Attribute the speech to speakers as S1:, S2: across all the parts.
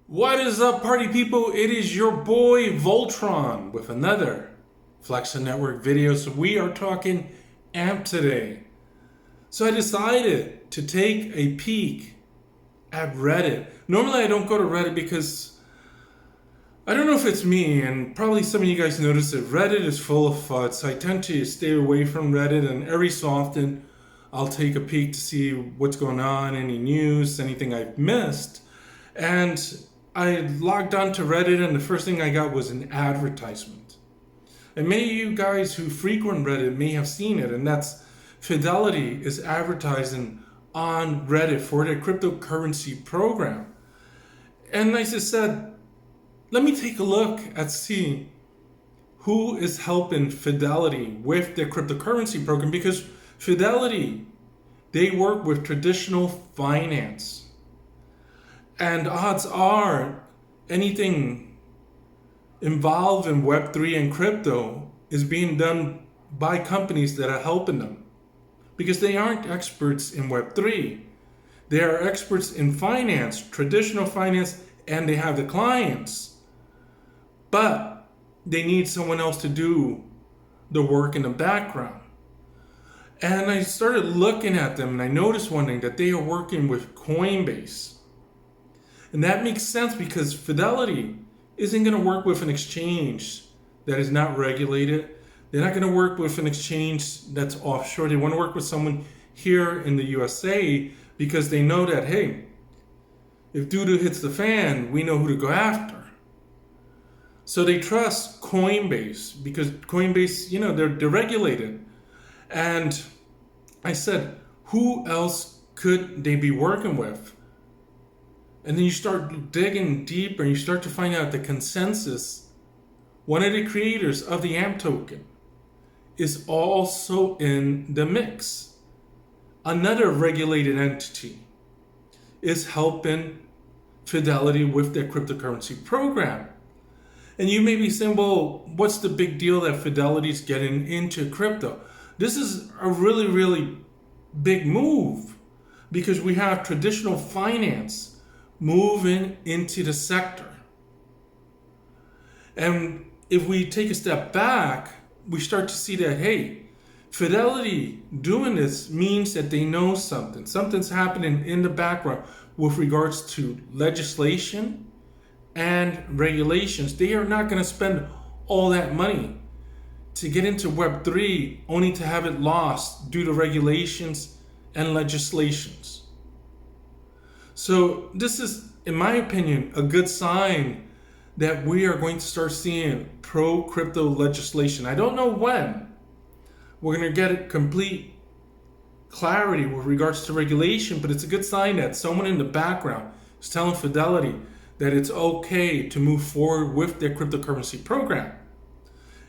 S1: What is up, party people? It is your boy Voltron with another Flexa Network video. So we are talking AMP today. So I decided to take a peek at Reddit. Normally I don't go to Reddit because I don't know if it's me, and probably some of you guys noticed that Reddit is full of FUD. So I tend to stay away from Reddit, and every so often I'll take a peek to see what's going on, any news, anything I've missed. And I logged on to Reddit, and the first thing I got was an advertisement. And many of you guys who frequent Reddit may have seen it, and that's Fidelity is advertising on Reddit for their cryptocurrency program. And I just said, let me take a look and see who is helping Fidelity with their cryptocurrency program, because Fidelity, they work with traditional finance. And odds are anything involved in Web3 and crypto is being done by companies that are helping them, because they aren't experts in Web3. They are experts in finance, traditional finance, and they have the clients. But they need someone else to do the work in the background. And I started looking at them, and I noticed one thing, that they are working with Coinbase. And that makes sense because Fidelity isn't going to work with an exchange that is not regulated. They're not going to work with an exchange that's offshore. They want to work with someone here in the USA because they know that, hey, if doo-doo hits the fan, we know who to go after. So they trust Coinbase because Coinbase, they're regulated. And I said, who else could they be working with? And then you start digging deeper and you start to find out that Consensys, one of the creators of the AMP token, is also in the mix. Another regulated entity is helping Fidelity with their cryptocurrency program. And you may be saying, well, what's the big deal that Fidelity's getting into crypto? This is a really, really big move because we have traditional finance moving into the sector. And if we take a step back, we start to see that, hey, Fidelity doing this means that they know something. Something's happening in the background with regards to legislation and regulations. They are not going to spend all that money to get into Web3 only to have it lost due to regulations and legislations. So this is, in my opinion, a good sign that we are going to start seeing pro-crypto legislation. I don't know when we're going to get a complete clarity with regards to regulation, but it's a good sign that someone in the background is telling Fidelity that it's okay to move forward with their cryptocurrency program.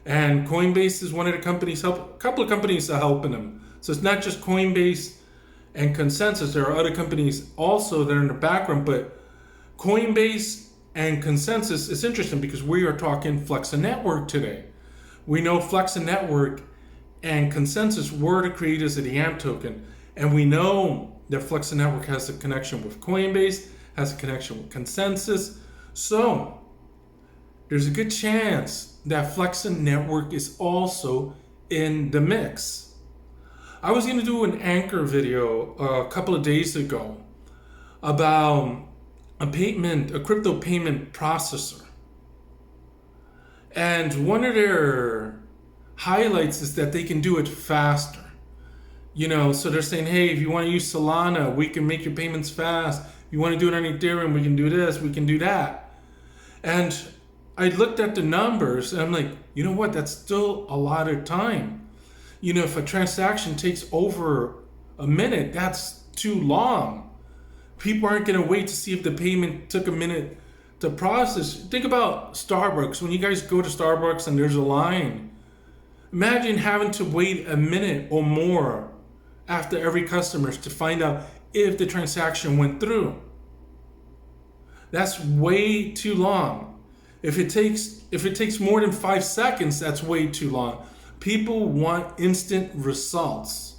S1: And Coinbase is one of the companies, a couple of companies are helping them. So it's not just Coinbase and Consensys. There are other companies also that are in the background, but Coinbase and Consensys is interesting because we are talking Flexa Network today. We know Flexa Network and Consensys were the creators of the AMP token, and we know that Flexa Network has a connection with Coinbase, has a connection with Consensys. So there's a good chance that Flexa Network is also in the mix. I was going to do an ankr video a couple of days ago about a crypto payment processor. And one of their highlights is that they can do it faster. So they're saying, hey, if you want to use Solana, we can make your payments fast. If you want to do it on Ethereum, we can do this, we can do that. And I looked at the numbers and I'm like, you know what? That's still a lot of time. If a transaction takes over a minute, that's too long. People aren't going to wait to see if the payment took a minute to process. Think about Starbucks. When you guys go to Starbucks and there's a line, imagine having to wait a minute or more after every customer to find out if the transaction went through. That's way too long. If it takes more than 5 seconds, that's way too long. People want instant results.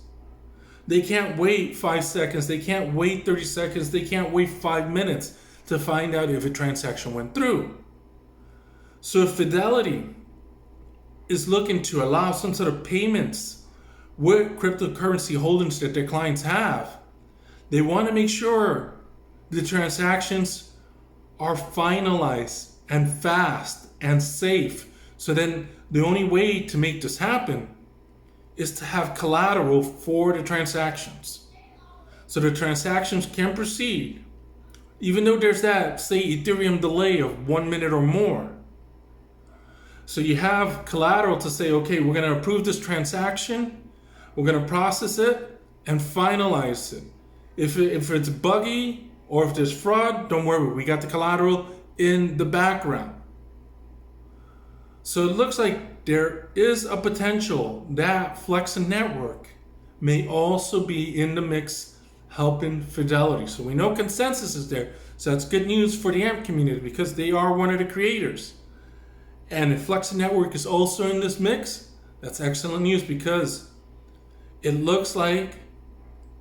S1: They can't wait 5 seconds. They can't wait 30 seconds. They can't wait 5 minutes. to find out if a transaction went through. So if Fidelity is looking to allow some sort of payments with cryptocurrency holdings that their clients have, they want to make sure the transactions are finalized and fast and safe. So then the only way to make this happen is to have collateral for the transactions. So the transactions can proceed, even though there's that, say, Ethereum delay of 1 minute or more. So you have collateral to say, okay, we're going to approve this transaction, we're going to process it and finalize it. If it's buggy or if there's fraud, don't worry, we got the collateral in the background. So it looks like there is a potential that Flexa Network may also be in the mix helping Fidelity. So we know Consensys is there. So that's good news for the AMP community because they are one of the creators. And if Flexa Network is also in this mix, that's excellent news because it looks like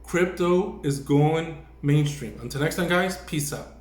S1: crypto is going mainstream. Until next time, guys, peace out.